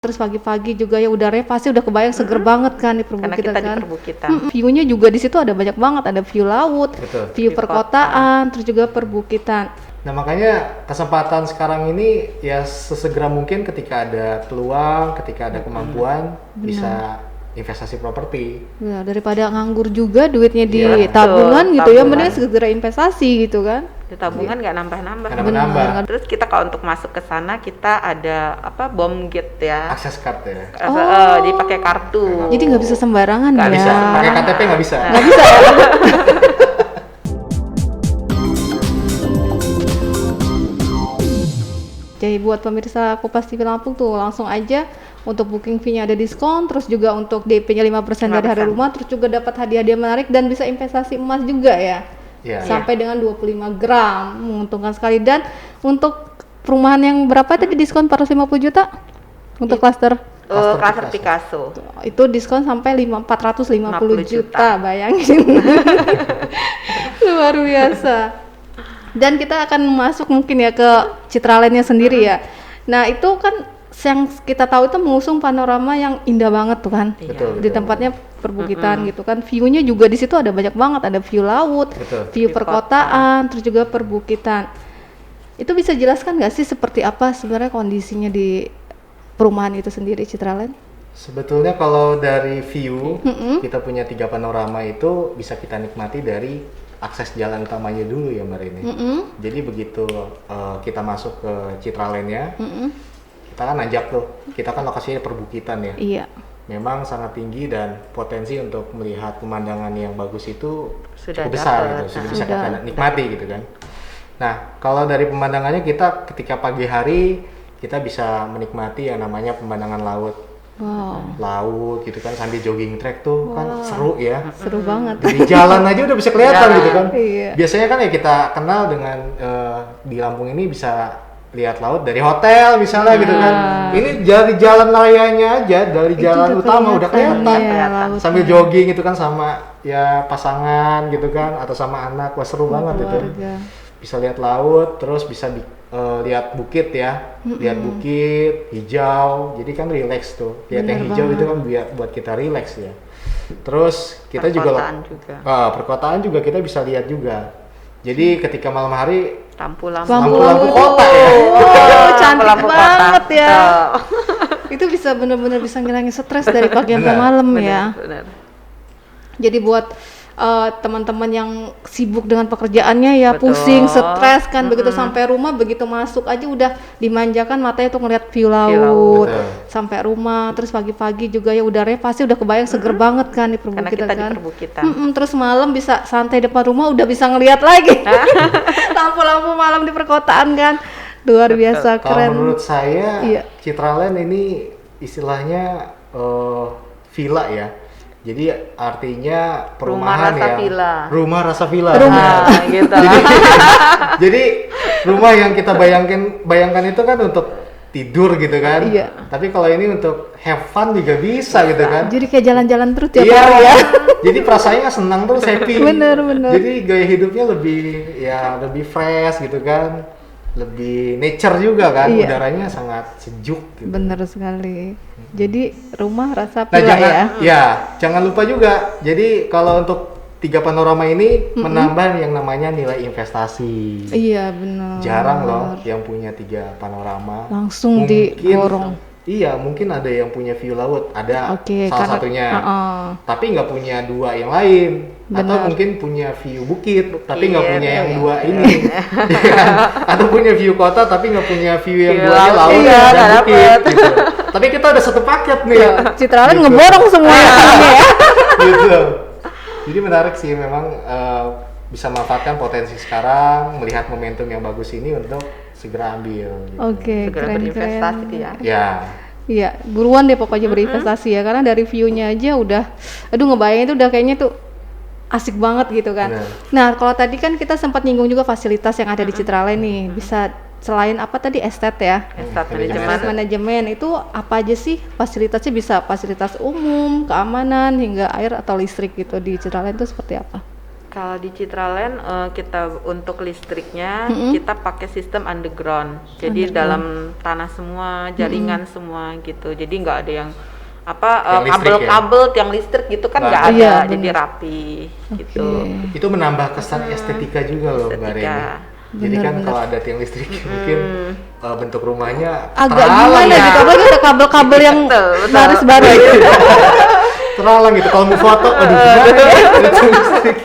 Terus pagi-pagi juga ya udaranya pasti udah kebayang seger banget kan di Karena perbukitan kita kan. di perbukitan. View-nya juga di situ ada banyak banget, ada view laut, Betul. view perkotaan, terus juga perbukitan. Nah makanya kesempatan sekarang ini ya sesegera mungkin ketika ada peluang, ketika ada kemampuan bisa investasi properti. Ya, daripada nganggur juga duitnya di Iya, tabungan betul, gitu ya, tabungan. mending segera investasi gitu kan. Di tabungan nggak nambah-nambah. Nggak nambah-nambah. Terus kita kalau untuk masuk ke sana kita ada bom gate ya. Akses card ya. Jadi pakai kartu. Jadi nggak bisa sembarangan Nggak ya. bisa Pakai KTP nggak bisa. Nggak bisa ya. Jadi buat pemirsa Kupas TV Lampung tuh langsung aja untuk booking fee-nya ada diskon, terus juga untuk DP-nya 5% dari hari 5%. rumah, terus juga dapat hadiah-hadiah menarik dan bisa investasi emas juga ya. Iya. Sampai dengan 25 gram, menguntungkan sekali. Dan untuk perumahan yang berapa tadi diskon 450 juta? Untuk klaster Klaster Picasso. itu diskon sampai 450 50 juta, bayangin. Luar biasa. Dan kita akan masuk mungkin ya ke Citralandnya sendiri ya. Nah itu kan yang kita tahu itu mengusung panorama yang indah banget tuh kan. Betul, Di betul. tempatnya perbukitan gitu kan. View-nya juga di situ ada banyak banget, ada view laut, Betul. view perkotaan, terus juga perbukitan. Itu bisa jelaskan nggak sih seperti apa sebenarnya kondisinya di perumahan itu sendiri Citraland? Sebetulnya kalau dari view kita punya 3 panorama itu bisa kita nikmati dari akses jalan utamanya dulu ya Mbak Rini. Jadi begitu kita masuk ke Citralandnya, kita kan nanjak tuh, kita kan lokasinya perbukitan ya. Iya. Memang sangat tinggi dan potensi untuk melihat pemandangan yang bagus itu Sudah cukup besar dapet. gitu, sudah bisa Sudah. kita nikmati gitu kan. Nah, kalau dari pemandangannya kita ketika pagi hari kita bisa menikmati yang namanya pemandangan laut. Wow, Laut gitu kan sambil jogging track tuh kan seru ya. seru banget. Di jalan aja udah bisa kelihatan Jalan. gitu kan. Iya. Biasanya kan ya kita kenal dengan di Lampung ini bisa lihat laut dari hotel misalnya gitu kan. Ini dari jalan rayanya aja, dari Itu jalan udah utama udah kelihatan. iya, laut. Sambil jogging gitu kan sama ya pasangan gitu kan atau sama anak. Wah seru banget itu. Keluarga. Bisa lihat laut, terus bisa lihat bukit ya. Lihat bukit hijau. Jadi kan relax tuh. Lihat yang Bener hijau banget. itu kan buat kita relax ya. Terus kita Perkotaan juga. perkotaan juga kita bisa lihat juga. Jadi ketika malam hari Lampu-lampu. lampu-lampu kota ya. Oh, cantik Lampu kota. banget ya. Betul. Itu bisa bener-bener bisa ngilangin stres dari pagi sampai Bener, malam ya. Benar. Jadi buat teman-teman yang sibuk dengan pekerjaannya ya Betul. pusing, stres kan begitu sampai rumah begitu masuk aja udah dimanjakan matanya tuh ngeliat view laut. Betul. Sampai rumah terus pagi-pagi juga ya udaranya pasti udah kebayang seger banget kan di Karena perbukitan kita di kan. perbukitan. Terus malam bisa santai depan rumah udah bisa ngeliat lagi lampu-lampu malam di perkotaan kan luar biasa Kalau keren. menurut saya Iya. Citraland ini istilahnya villa ya. Jadi artinya perumahan rasa yang villa. rumah rasa villa. Nah, gitu. Jadi rumah yang kita bayangkan itu kan untuk tidur gitu kan. Iya. Tapi kalau ini untuk have fun juga bisa gitu kan. Jadi kayak jalan-jalan terus tiap Iya, hari ya. jadi perasaannya senang terus happy. Bener. Jadi gaya hidupnya lebih fresh gitu kan, lebih nature juga kan, Iya. udaranya sangat sejuk. Gitu. Bener sekali. Jadi rumah rasa Nah villa jangan, ya. jangan lupa juga. Jadi kalau untuk 3 panorama ini menambah yang namanya nilai investasi. Iya benar. Jarang loh yang punya 3 panorama. Langsung diborong. Iya, mungkin ada yang punya view laut, ada Oke, salah karena- satunya. Tapi nggak punya 2 yang lain. Atau Benar. mungkin punya view bukit, tapi nggak Iya, punya yang iya. 2 ini. Iya kan? Atau punya view kota, tapi nggak punya view yang View 2-nya laut, laut iya, dan nggak bukit. dapet. Gitu. Tapi kita ada satu paket nih. Citraland Gitu. ngeborong semuanya kayaknya ya. Gitu. Jadi menarik sih memang bisa manfaatkan potensi sekarang, melihat momentum yang bagus ini untuk segera ambil. Gitu. Oke, Segera berinvestasi ya. Ya. Iya, buruan deh pokoknya berinvestasi ya, karena dari view-nya aja udah, aduh ngebayangin itu udah kayaknya tuh asik banget gitu kan. Benar. Nah, kalau tadi kan kita sempat nyinggung juga fasilitas yang ada di Citraland nih, bisa selain apa tadi estate ya, Estate manajemen. manajemen. manajemen itu apa aja sih fasilitasnya? Bisa fasilitas umum, keamanan hingga air atau listrik gitu di Citraland itu seperti apa? Kalau di Citraland kita untuk listriknya kita pakai sistem underground. Jadi dalam tanah semua, jaringan semua gitu. Jadi nggak ada yang kabel-kabel tiang listrik gitu kan nggak ada. Iya, jadi rapi gitu. Itu menambah kesan estetika juga loh Mbak Reni. Jadi kan kalau ada tiang listrik mungkin bentuk rumahnya agak gimana gitu, apalagi ada kabel-kabel yang baris baris. Terhalang gitu. Kalau mau foto, aduh gimana ya? Itu listrik.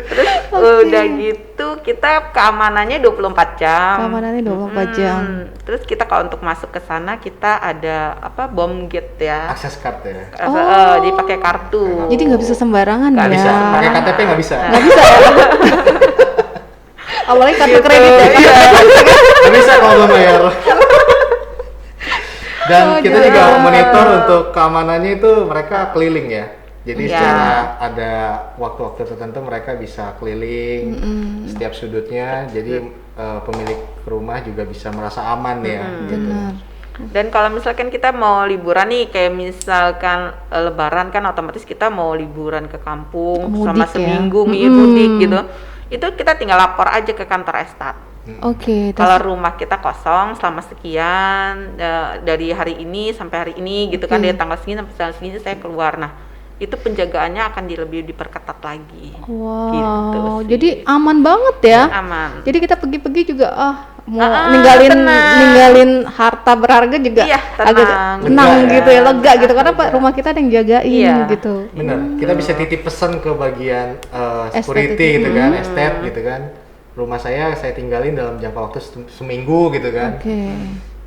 Terus udah gitu kita keamanannya 24 jam. Keamanannya 24 jam. Terus kita kalau untuk masuk ke sana kita ada bom gate ya. Akses card ya. Jadi pakai kartu. Jadi nggak bisa sembarangan Nggak ya. bisa, pakai KTP nggak bisa. Nggak bisa ya. Awalnya kartu kredit ya. Nggak bisa kalau belum bayar. Dan kita juga monitor untuk keamanannya itu mereka keliling ya. Jadi secara ada waktu-waktu tertentu mereka bisa keliling setiap sudutnya. Jadi pemilik rumah juga bisa merasa aman ya. Benar. Dan kalau misalkan kita mau liburan nih, kayak misalkan Lebaran kan otomatis kita mau liburan ke kampung selama seminggu, mudik gitu. Itu kita tinggal lapor aja ke kantor Estat. Oke. Kalau rumah kita kosong selama sekian dari hari ini sampai hari ini gitu kan, dari tanggal segini sampai tanggal segini saya keluar. Nah, itu penjagaannya akan lebih diperketat lagi. Wow. Gitu sih. Jadi aman banget ya. Aman. Jadi kita pergi-pergi juga mau ninggalin harta berharga juga agak tenang gitu ya, lega gitu karena rumah kita ada yang jagain gitu. Benar. Kita bisa titip pesan ke bagian security gitu kan, estate gitu kan. Rumah saya tinggalin dalam jangka waktu seminggu gitu kan.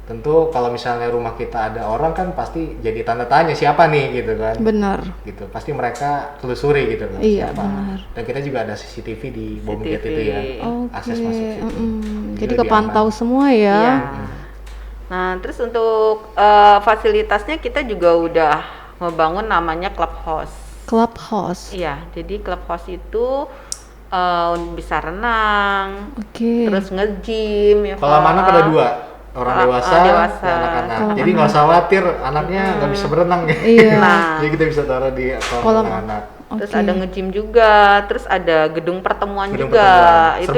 Tentu kalau misalnya rumah kita ada orang kan pasti jadi tanda tanya siapa nih gitu kan. Benar. Gitu. Pasti mereka telusuri gitu kan. Iya, siapa. benar. Dan kita juga ada CCTV di bom gate itu ya. Akses masuk situ. Jadi kepantau semua ya. Iya. Nah, terus untuk fasilitasnya kita juga udah membangun namanya clubhouse. Clubhouse. Iya, jadi clubhouse itu bisa renang, terus nge-gym ya. Kolam anak ada 2. Orang dewasa dan anak-anak. Jadi nggak usah khawatir anaknya nggak bisa berenang ya. Jadi kita bisa taruh di kolam anak. Terus ada nge-gym juga, terus ada gedung pertemuan juga. Itu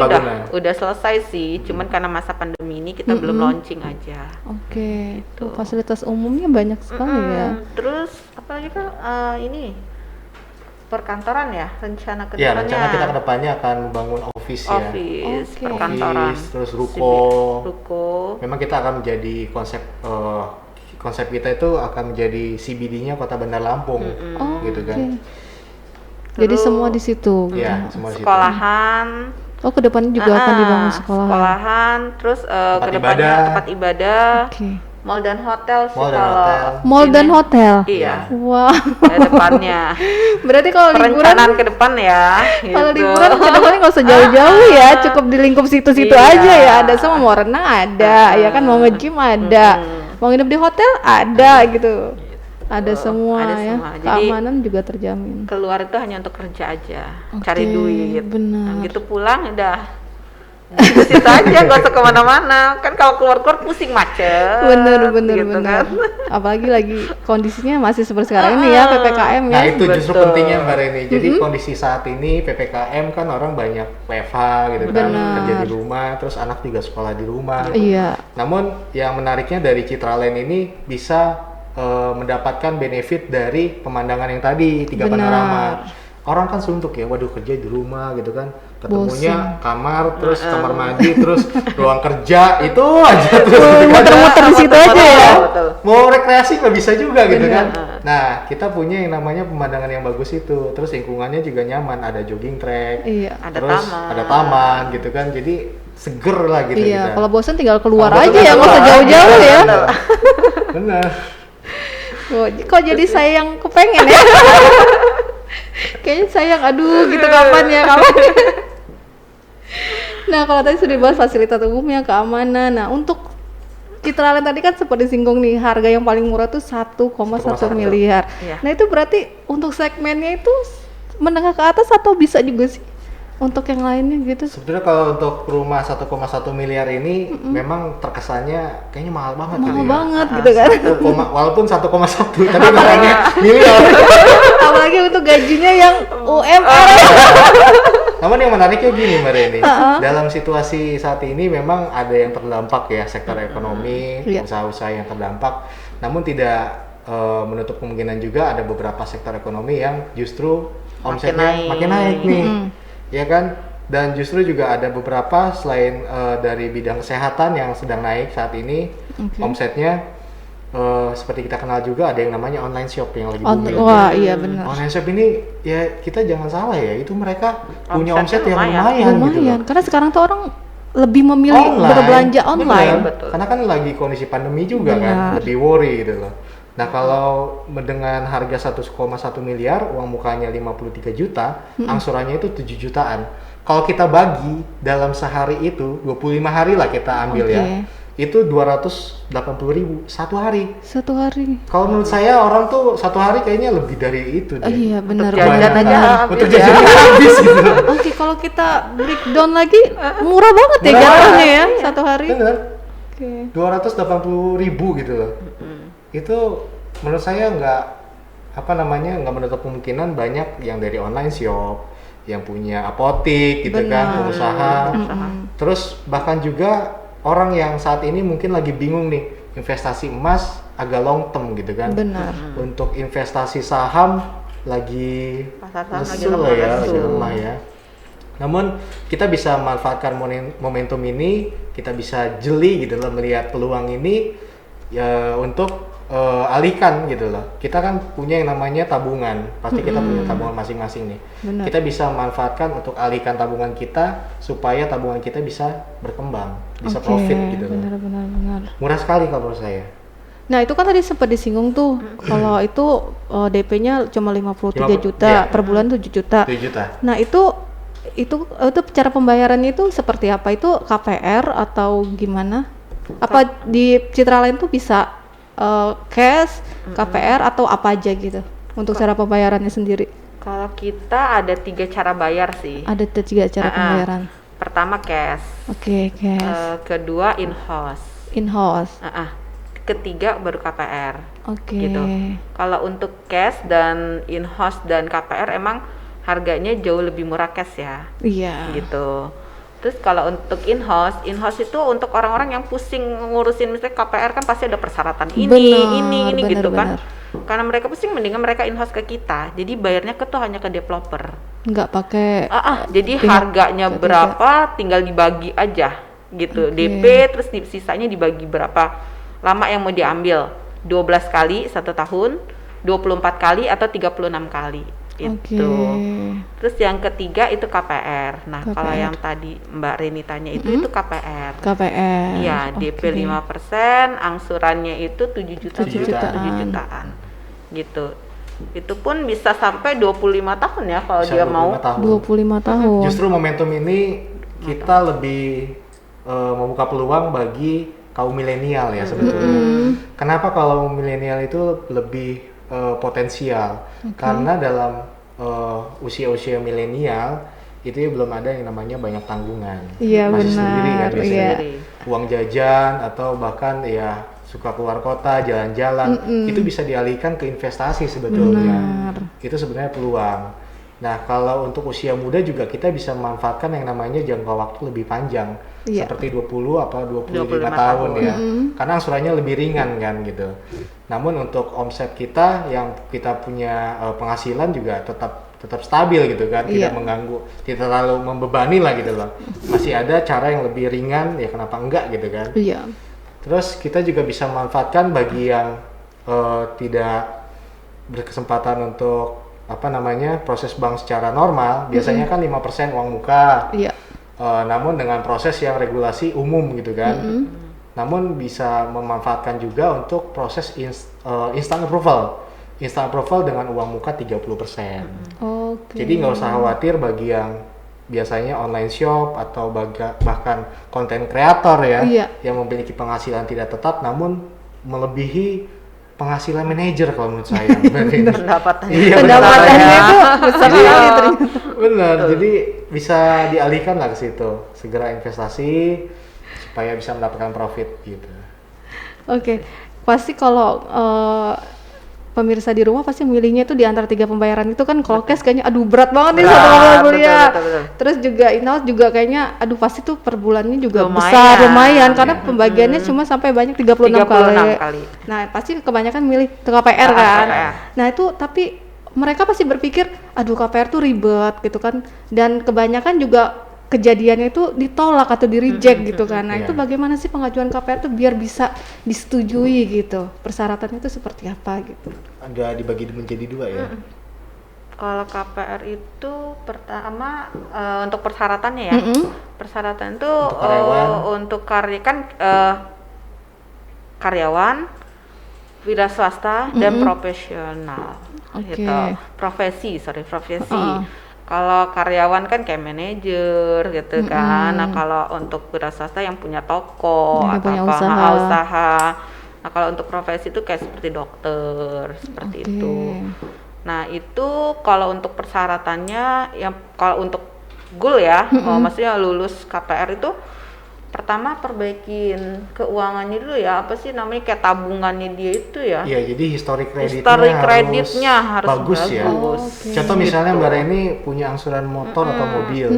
udah selesai sih, cuman karena masa pandemi ini kita belum launching aja. Gitu. Fasilitas umumnya banyak sekali ya. Terus apa lagi Kak? Ini perkantoran ya, rencana ke Ya, depannya. rencana kita ke depannya akan membangun office ya. Perkantoran. Terus ruko. Memang kita akan menjadi konsep kita itu akan menjadi CBD-nya Kota Bandar Lampung, gitu kan. Jadi semua di situ. Iya, semua di situ. Sekolahan. Oh, ke depannya juga akan dibangun sekolahan. Terus ke depannya tempat ibadah. Mall dan hotel sih Mall dan hotel. Iya. Wah. Ke depannya. Berarti kalau liburan perencanaan ke depan ya. Kalau gitu. liburan ke depannya nggak usah jauh-jauh ya, cukup di lingkup situ-situ aja ya. Ada semua, mau renang ada, ya kan, mau nge-gym ada, mau nginep di hotel ada gitu. Ada semua ya. Keamanan juga terjamin. Keluar itu hanya untuk kerja aja, cari duit. Benar. Gitu pulang udah. Di situ aja, gak usah kemana-mana. Kan kalau keluar-keluar pusing macet. Bener. Kan? Apalagi lagi kondisinya masih seperti sekarang ini ya, PPKM ya. Nah itu justru pentingnya Mbak Reni. Jadi kondisi saat ini PPKM kan orang banyak WFH gitu kan, kerja di rumah, terus anak juga sekolah di rumah. Iya. Namun yang menariknya dari Citraland ini bisa mendapatkan benefit dari pemandangan yang tadi, 3 panorama. Orang kan suntuk ya, waduh kerja di rumah gitu kan, ketemunya kamar, terus kamar mandi, terus ruang kerja, itu aja terus muter-muter di situ aja ya. Mau rekreasi nggak bisa juga gitu kan. Nah kita punya yang namanya pemandangan yang bagus itu, terus lingkungannya juga nyaman, ada jogging track, terus ada taman gitu kan, jadi seger lah gitu. Iya, kalau bosan tinggal keluar aja ya, nggak usah jauh-jauh ya. Benar. Kok jadi saya yang kepengen ya? Kayaknya sayang, aduh gitu kapan. Nah kalau tadi sudah dibahas fasilitas umumnya, keamanan. Nah untuk Citraland tadi kan sempat disinggung nih, harga yang paling murah tuh 1,1 miliar. Nah itu berarti untuk segmennya itu menengah ke atas atau bisa juga sih untuk yang lainnya gitu? Sebetulnya kalau untuk rumah 1,1 miliar ini memang terkesannya kayaknya mahal banget gitu ya. Mahal banget gitu kan. Walaupun 1,1 tapi namanya miliar. Apalagi untuk gajinya yang UMR. Namun yang menariknya gini Mbak Reni, dalam situasi saat ini memang ada yang terdampak ya, sektor ekonomi, usaha-usaha yang terdampak. Namun tidak menutup kemungkinan juga ada beberapa sektor ekonomi yang justru omsetnya makin naik nih, ya kan? Dan justru juga ada beberapa selain dari bidang kesehatan yang sedang naik saat ini, omsetnya seperti kita kenal juga ada yang namanya online shop yang lagi booming. Wah, iya benar. Online shop ini ya kita jangan salah ya, itu mereka punya omset yang lumayan gitu loh. Karena sekarang tuh orang lebih memilih berbelanja online. Betul. Karena kan lagi kondisi pandemi juga kan, lebih worry gitu loh. Nah, kalau dengan harga 1,1 miliar, uang mukanya 53 juta, angsurannya itu 7 jutaan. Kalau kita bagi dalam sehari itu 25 hari lah kita ambil ya. Itu 280.000 satu hari. Satu hari. Kalau menurut saya orang tuh satu hari kayaknya lebih dari itu deh. Iya benar. Untuk jajan aja untuk jajan habis gitu. Oke, kalau kita breakdown lagi murah banget ya jatuhnya ya satu hari. Bener. 280.000 gitu loh. Itu menurut saya nggak menutup kemungkinan banyak yang dari online shop, yang punya apotik gitu kan, pengusaha. Terus bahkan juga orang yang saat ini mungkin lagi bingung nih, investasi emas agak long term gitu kan. Benar. Untuk investasi saham lagi pasar saham lagi lemah ya. Namun kita bisa manfaatkan momentum ini, kita bisa jeli gitu loh melihat peluang ini ya untuk alihkan gitu loh. Kita kan punya yang namanya tabungan, pasti kita punya tabungan masing-masing nih. Bener. Kita bisa manfaatkan untuk alihkan tabungan kita supaya tabungan kita bisa berkembang, bisa profit gitu loh. Benar. Murah sekali kalau menurut saya. Nah itu kan tadi sempat disinggung tuh, kalau itu DP-nya cuma 53 juta, per bulan 7 juta. 7 juta. Nah itu cara pembayarannya itu seperti apa? Itu KPR atau gimana? Apa di Citra Lain tuh bisa cash, KPR atau apa aja gitu untuk cara pembayarannya sendiri? Kalau kita ada 3 cara bayar sih. Ada 3 cara pembayaran. Pertama cash. Oke, cash. Kedua in-house. In-house. Ketiga baru KPR. Oke. Gitu. Kalau untuk cash dan in-house dan KPR emang harganya jauh lebih murah cash ya. Iya. Gitu. Terus kalau untuk in-house itu untuk orang-orang yang pusing ngurusin misalnya KPR kan pasti ada persyaratan ini gitu kan. Karena mereka pusing mendingan mereka in-house ke kita. Jadi bayarnya hanya ke developer. Nggak pakai. Jadi harganya berapa tinggal dibagi aja gitu. DP terus sisanya dibagi berapa lama yang mau diambil. 12 kali 1 tahun, 24 kali atau 36 kali. Itu. Terus yang ketiga itu KPR. Nah, kalau yang tadi Mbak Reni tanya itu KPR. KPR. Iya, DP 5%, angsurannya itu 7 jutaan. Gitu. Itu pun bisa sampai 25 tahun ya kalau dia mau. 25 tahun. Justru momentum ini kita lebih membuka peluang bagi kaum milenial ya sebetulnya. Kenapa kalau milenial itu lebih potensial? Karena dalam usia-usia milenial itu belum ada yang namanya banyak tanggungan. Iya, masih benar. Sendiri kan biasanya. Iya. Uang jajan atau bahkan ya suka keluar kota, jalan-jalan, itu bisa dialihkan ke investasi sebetulnya. Benar. Itu sebenarnya peluang. Nah, kalau untuk usia muda juga kita bisa memanfaatkan yang namanya jangka waktu lebih panjang. Iya. Seperti 20 apa 25 tahun ya. Karena angsurannya lebih ringan kan gitu. Namun untuk omset kita yang kita punya penghasilan juga tetap stabil gitu kan, tidak mengganggu, tidak terlalu membebani lah gitu loh. Masih ada cara yang lebih ringan ya, kenapa enggak gitu kan. Iya. Terus kita juga bisa memanfaatkan bagi yang tidak berkesempatan untuk proses bank secara normal, biasanya kan 5% uang muka. Iya. Namun dengan proses yang regulasi umum gitu kan. Namun bisa memanfaatkan juga untuk proses instant approval. Instant approval dengan uang muka 30%. Jadi nggak usah khawatir bagi yang biasanya online shop atau bahkan konten kreator ya, yang memiliki penghasilan tidak tetap namun melebihi penghasilan manajer kalau menurut saya. Pendapatannya. Iya, pendapatannya itu besar sekali ternyata. Benar, jadi bisa dialihkan lah ke situ. Segera investasi supaya bisa mendapatkan profit gitu. Oke, pasti kalau pemirsa di rumah pasti milihnya itu di antara 3 pembayaran itu kan. Kalau cash kayaknya aduh berat banget nih 1 bulan kuliah. Betul. Terus juga in-house juga kayaknya aduh pasti tuh per bulannya juga lumayan karena pembagiannya cuma sampai banyak 36 kali. Nah, pasti kebanyakan milih KPR kan. Nah, itu tapi mereka pasti berpikir aduh KPR tuh ribet gitu kan, dan kebanyakan juga kejadiannya itu ditolak atau di reject gitu kan. Nah itu bagaimana sih pengajuan KPR tuh biar bisa disetujui gitu, persyaratannya itu seperti apa gitu? Ada dibagi menjadi 2 ya. Kalau KPR itu pertama untuk persyaratannya ya, persyaratan itu untuk karyawan, wira swasta dan profesional gitu. Profesi. Kalau karyawan kan kayak manajer gitu kan. Nah, kalau untuk wira swasta yang punya toko atau usaha. Nah, kalau untuk profesi itu kayak seperti dokter, seperti itu. Nah, itu kalau untuk persyaratannya yang kalau untuk goal ya, maksudnya lulus KPR itu pertama perbaikin keuangannya dulu ya, apa sih namanya kayak tabungannya dia itu ya. Iya, jadi historik kreditnya harus bagus ya. Contoh misalnya Mbak Reni punya angsuran motor atau mobil,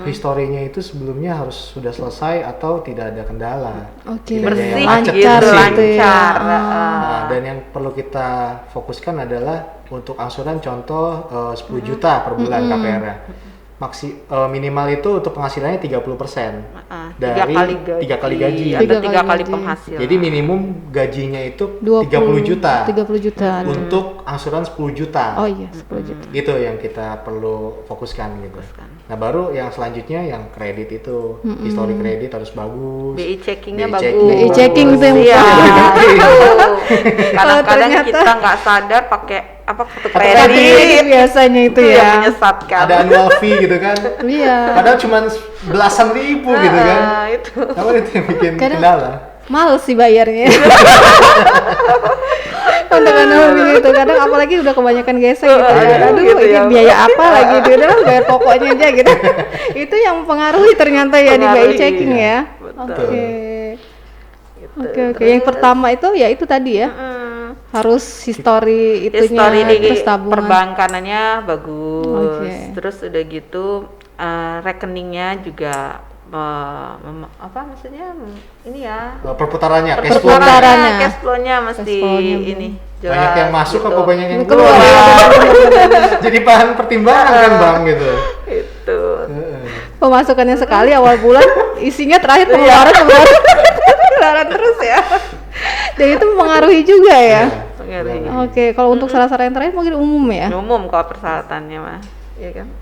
historinya itu sebelumnya harus sudah selesai atau tidak ada kendala. Bersih gitu, lancar. Dan yang perlu kita fokuskan adalah untuk angsuran contoh 10 juta per bulan KPR-nya. Minimal itu untuk penghasilannya 30% dari 3 kali gaji atau 3 kali penghasilan. Jadi minimum gajinya itu 30 juta untuk angsuran 10 juta. Oh iya, 10 juta. Itu yang kita perlu fokuskan gitu. Nah, baru yang selanjutnya yang kredit itu, histori kredit harus bagus. BI checkingnya bagus. BI checking itu yang kadang-kadang kita nggak sadar pakai kartu kredit biasanya itu ya menyesatkan. Ada annual fee gitu kan. Iya. Padahal cuma belasan ribu gitu kan. Itu. Apa itu yang bikin kendala? Males sih bayarnya. Untuk annual fee itu kadang apalagi udah kebanyakan gesek gitu. Aduh gitu ini ya, biaya apa lagi gitu, udah bayar pokoknya aja gitu. Itu yang mempengaruhi ternyata ya di BI checking ya. Oke. Yang pertama itu ya itu tadi ya. Harus histori itunya, terus tabungan perbankanannya bagus. Terus udah gitu rekeningnya juga apa maksudnya ini ya perputarannya cash flow-nya mesti ini jelas. Banyak yang masuk gitu. apa banyak yang keluar? Jadi bahan pertimbangan kan Bang gitu. Itu. Pemasukannya sekali awal bulan, isinya terakhir pengeluaran terus ya. Dan itu mempengaruhi juga ya. Oke, kalau untuk syarat-syarat yang terakhir mungkin umum ya. Umum kalau persyaratannya mah, iya kan.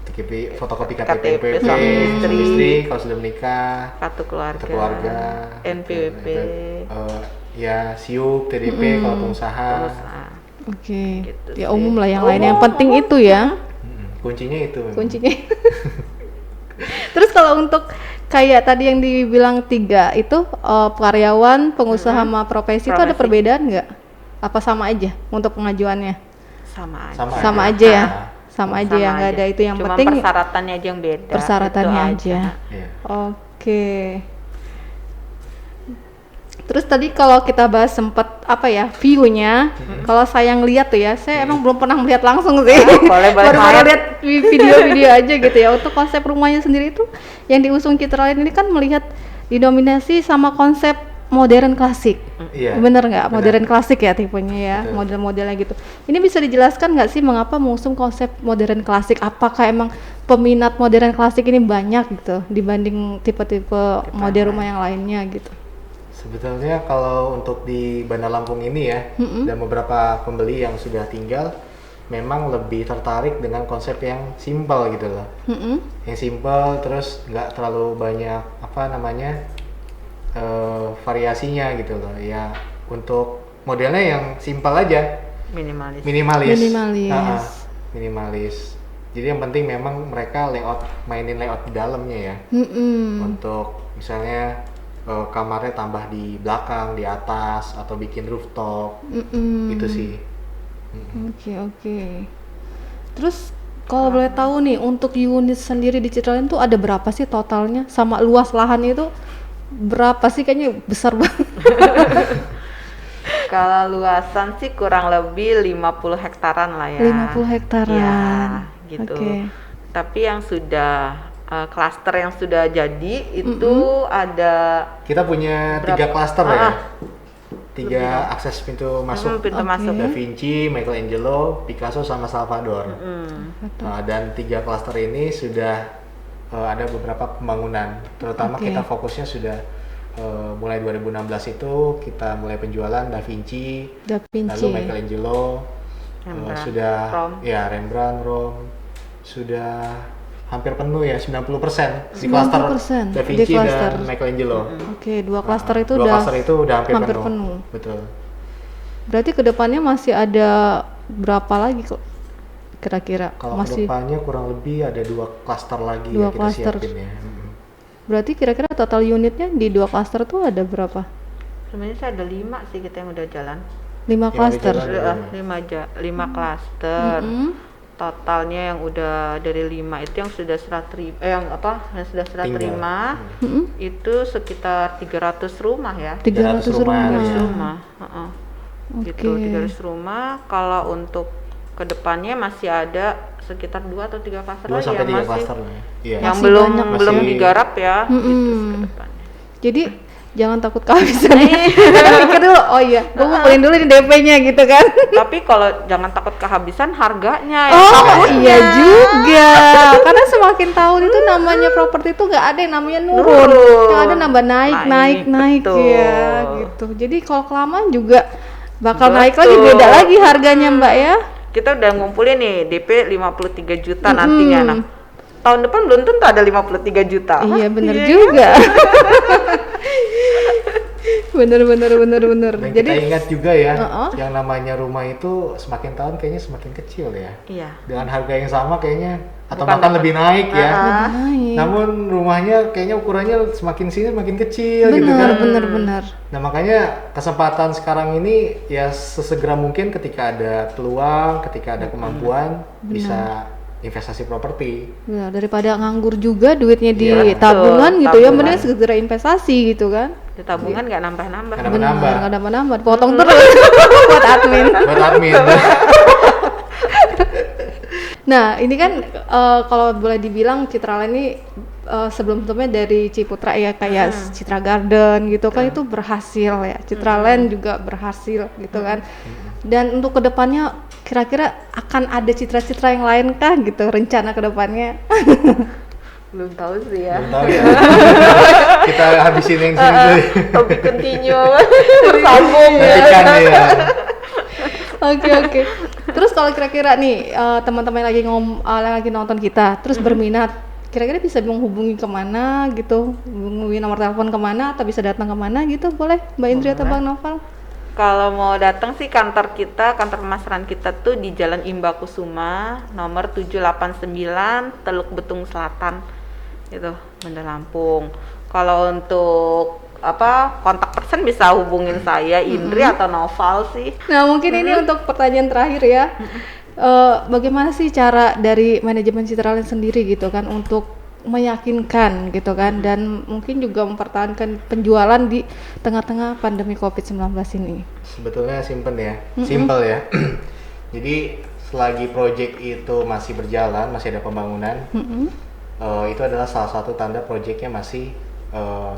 Fotokopi KTP suami istri kalau sudah menikah, kartu keluarga, NPWP, ya SIUP, TDP kalau pengusaha. Oke. Ya umum lah yang lain. Yang penting itu ya. Kuncinya itu. Terus kalau untuk kayak tadi yang dibilang 3 itu karyawan, pengusaha sama profesi itu ada perbedaan nggak? Apa sama aja untuk pengajuannya? Sama aja ya. Sama aja ya, nggak ada itu yang cuma penting. Persyaratannya aja yang beda. Persyaratannya aja. Oke. Terus tadi kalau kita bahas sempat apa ya view-nya, kalau saya ngeliat tuh ya, saya emang belum pernah melihat langsung sih. Baru lihat video-video aja gitu ya. Untuk konsep rumahnya sendiri itu yang diusung Citralin ini kan melihat didominasi sama konsep modern klasik. Bener nggak? Modern klasik ya tipenya ya, model-modelnya gitu. Ini bisa dijelaskan nggak sih mengapa mengusung konsep modern klasik? Apakah emang peminat modern klasik ini banyak gitu dibanding tipe-tipe model rumah yang lainnya gitu? Sebetulnya kalau untuk di Bandar Lampung ini ya, dan beberapa pembeli yang sudah tinggal memang lebih tertarik dengan konsep yang simpel gitu loh. Yang simpel terus nggak terlalu banyak variasinya gitu loh ya. Untuk modelnya yang simpel aja, minimalis. Jadi yang penting memang mereka mainin layout di dalamnya ya. Untuk misalnya kamarnya tambah di belakang, di atas, atau bikin rooftop. Itu sih. Oke. Terus kalau boleh tahu nih untuk unit sendiri di Citralin tuh ada berapa sih totalnya? Sama luas lahannya itu berapa sih? Kayaknya besar banget. Kalau luasan sih kurang lebih 50 hektaran lah ya. 50 hektaran. Ya, gitu. Oke. Tapi yang sudah klaster yang sudah jadi itu ada Kita punya 3 klaster ya. 3 akses pintu masuk. pintu masuk. Da Vinci, Michelangelo, Picasso sama Salvador. Dan 3 klaster ini sudah ada beberapa pembangunan. Terutama kita fokusnya sudah mulai 2016 itu kita mulai penjualan Da Vinci, lalu Michelangelo, sudah ya Rembrandt, Rome, sudah hampir penuh ya 90% di klaster Da Vinci dan Michelangelo. Oke, 2 klaster itu dua klaster itu udah hampir penuh. Betul. Berarti kedepannya masih ada berapa lagi kok kira-kira? Kalau Masih kedepannya kurang lebih ada 2 klaster lagi 2 yang kita klaster. siapin ya. Berarti kira-kira total unitnya di 2 klaster tuh ada berapa? Sebenarnya sih ada 5 sih kita yang udah jalan. 5 klaster. udah Udah 5 klaster. Totalnya yang udah dari 5 itu yang sudah serah terima yang sudah serah terima itu sekitar 300 rumah ya. 300 rumah. 300 rumah. Gitu, 300 rumah. Kalau untuk kedepannya masih ada sekitar 2 atau 3 klaster 2 lagi sampai 3 yang masih klaster lah ya. Iya. yang Masih belum banyak. belum Masih- digarap ya gitu kedepannya. Jadi jangan takut kehabisan ya. Kita pikir dulu, oh iya, gue ngumpulin dulu nih DP-nya gitu kan. Tapi kalau jangan takut kehabisan harganya ya. Oh iya juga, karena semakin tahun itu namanya properti itu nggak ada yang namanya nurun, yang ada nambah naik betul. ya gitu. Jadi kalau kelamaan juga bakal naik Betul. lagi, beda lagi harganya Mbak ya. Kita udah ngumpulin nih DP 53 juta nantinya. Nah, tahun depan belum tentu ada 53 juta. Iya bener juga. bener. Dan Jadi kita ingat juga ya, yang namanya rumah itu semakin tahun kayaknya semakin kecil ya. Iya. Dengan harga yang sama kayaknya atau Bukan bahkan lebih naik ya. naik. Namun rumahnya kayaknya ukurannya semakin sini semakin kecil gitu kan. bener. Nah makanya kesempatan sekarang ini ya sesegera mungkin ketika ada peluang, ketika ada kemampuan bisa investasi properti. Benar, daripada nganggur juga duitnya di Iya, tabungan betul, gitu ya, tabungan. mending segera investasi gitu kan. Di tabungan nggak nambah-nambah. Karena menambah Nggak ada nambah, potong terus buat admin. buat admin. Nah, ini kan kalau boleh dibilang Citraland ini sebelum-sebelumnya dari Ciputra ya, kayak Citra Garden gitu kan itu berhasil ya. Citraland juga berhasil gitu kan. Dan untuk kedepannya kira-kira akan ada citra-citra yang lain kah gitu rencana kedepannya? Belum tahu sih ya. Belum tahu ya. Kita habisin yang sini dulu. Topik continue bersambung ya. Nantikan ya. Oke. Terus kalau kira-kira nih teman-teman yang lagi nonton kita, terus berminat, kira-kira bisa menghubungi kemana gitu, hubungi nomor telepon kemana atau bisa datang kemana gitu, boleh Mbak Indri atau Bang Noval? Kalau mau datang sih kantor pemasaran kita tuh di Jalan Imba Kusuma nomor 789 Teluk Betung Selatan gitu, Bandar Lampung. Kalau untuk kontak person bisa hubungin saya Indri atau Noval sih. Nah mungkin ini untuk pertanyaan terakhir ya, bagaimana sih cara dari manajemen Citraland sendiri gitu kan untuk meyakinkan gitu kan dan mungkin juga mempertahankan penjualan di tengah-tengah pandemi COVID-19 ini? Sebetulnya simple ya. Jadi selagi project itu masih berjalan, masih ada pembangunan, itu adalah salah satu tanda projectnya masih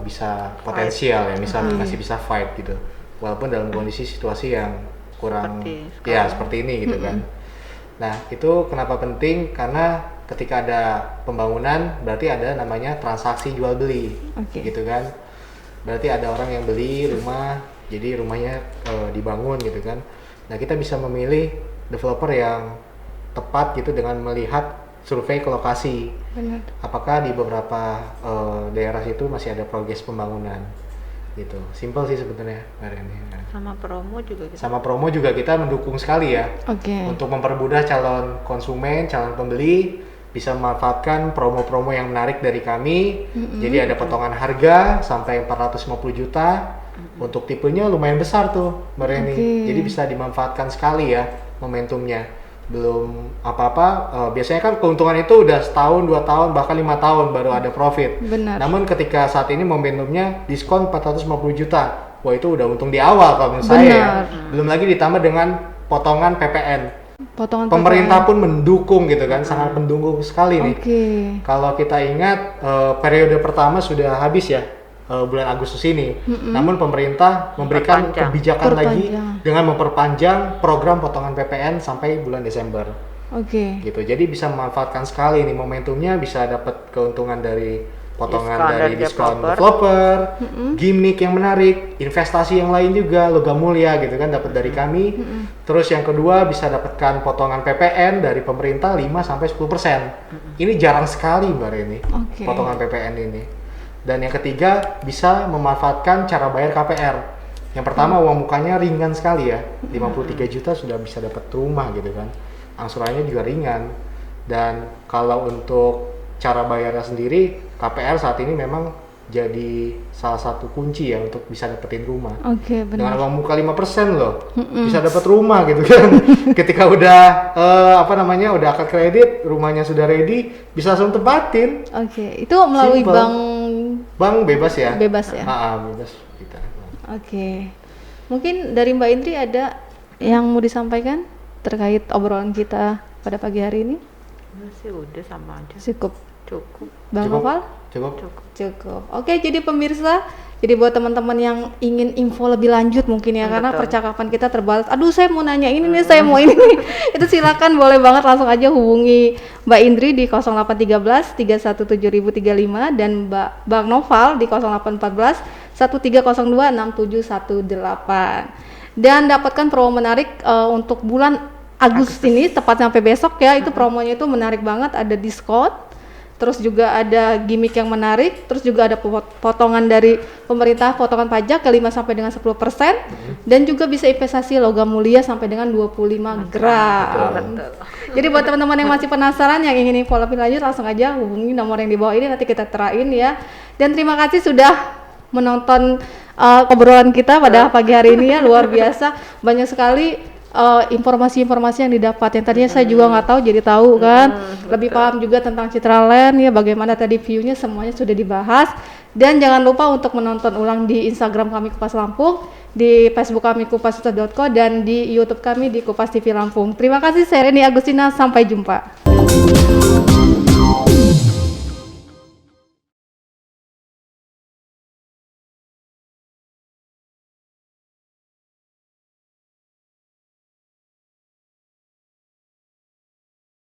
bisa potensial ya, masih bisa fight gitu. Walaupun dalam kondisi situasi yang kurang seperti ini gitu kan. Nah itu kenapa penting, karena ketika ada pembangunan berarti ada namanya transaksi jual beli, gitu kan. Berarti ada orang yang beli rumah, jadi rumahnya dibangun gitu kan. Nah kita bisa memilih developer yang tepat gitu dengan melihat survei ke lokasi. Benar. Apakah di beberapa daerah itu masih ada progres pembangunan gitu. Simple sih sebetulnya ini. Sama promo juga kita mendukung sekali ya. Untuk mempermudah calon konsumen, calon pembeli bisa memanfaatkan promo-promo yang menarik dari kami. Jadi ada potongan harga sampai 450 juta. Untuk tipenya lumayan besar tuh Mbak Reni. Jadi bisa dimanfaatkan sekali ya momentumnya. Belum apa-apa, biasanya kan keuntungan itu udah setahun, 2 tahun, bahkan 5 tahun baru ada profit. Benar. Namun ketika saat ini momentumnya diskon 450 juta wah itu udah untung di awal kalau menurut saya ya. Belum lagi ditambah dengan potongan PPN. Pemerintah pun mendukung gitu kan, sangat mendukung sekali nih. Kalau kita ingat periode pertama sudah habis ya, bulan Agustus ini. Namun pemerintah memberikan kebijakan lagi dengan memperpanjang program potongan PPN sampai bulan Desember. Gitu. Jadi bisa memanfaatkan sekali nih momentumnya, bisa dapat keuntungan dari potongan dari diskon developer, gimmick yang menarik, investasi yang lain juga, logam mulia gitu kan dapat dari kami. Terus yang kedua bisa dapatkan potongan PPN dari pemerintah 5 sampai 10%. Ini jarang sekali Mbak Reni, potongan PPN ini. Dan yang ketiga bisa memanfaatkan cara bayar KPR. Yang pertama uang mukanya ringan sekali ya, 53 juta sudah bisa dapat rumah gitu kan. Angsurannya juga ringan. Dan kalau untuk cara bayarnya sendiri, KPR saat ini memang jadi salah satu kunci ya untuk bisa dapetin rumah. Dengan uang muka 5% loh, bisa dapat rumah gitu kan. Ketika udah udah akad kredit, rumahnya sudah ready, bisa langsung tempatin. Itu melalui bank bebas ya? Bebas ya? Bebas kita. Mungkin dari Mbak Indri ada yang mau disampaikan terkait obrolan kita pada pagi hari ini? Masih udah sama aja. Cukup. Bang Noval? Cukup. Oke, jadi pemirsa, jadi buat teman-teman yang ingin info lebih lanjut mungkin ya, karena percakapan kita terbatas. Aduh, saya mau nanya ini nih, saya mau ini nih. Itu silakan, boleh banget langsung aja hubungi Mbak Indri di 0813 317035 dan Bang Noval di 0814 1302 6718. Dan dapatkan promo menarik untuk bulan Agustus ini, tepatnya sampai besok ya. Itu promonya itu menarik banget, ada diskon. Terus juga ada gimmick yang menarik, terus juga ada potongan dari pemerintah, potongan pajak ke 5 sampai dengan 10%, dan juga bisa investasi logam mulia sampai dengan 25 gram. Jadi buat teman-teman yang masih penasaran, yang ingin info lebih lanjut, langsung aja hubungi nomor yang di bawah ini, nanti kita terain ya. Dan terima kasih sudah menonton obrolan kita pada pagi hari ini ya, luar biasa, banyak sekali informasi-informasi yang didapat yang tadinya saya juga nggak tahu jadi tahu kan, lebih paham juga tentang Citraland ya, bagaimana tadi view-nya semuanya sudah dibahas. Dan jangan lupa untuk menonton ulang di Instagram kami Kupas Lampung, di Facebook kami kupas.co, dan di YouTube kami di Kupas TV Lampung. Terima kasih, saya Reni Agustina, sampai jumpa.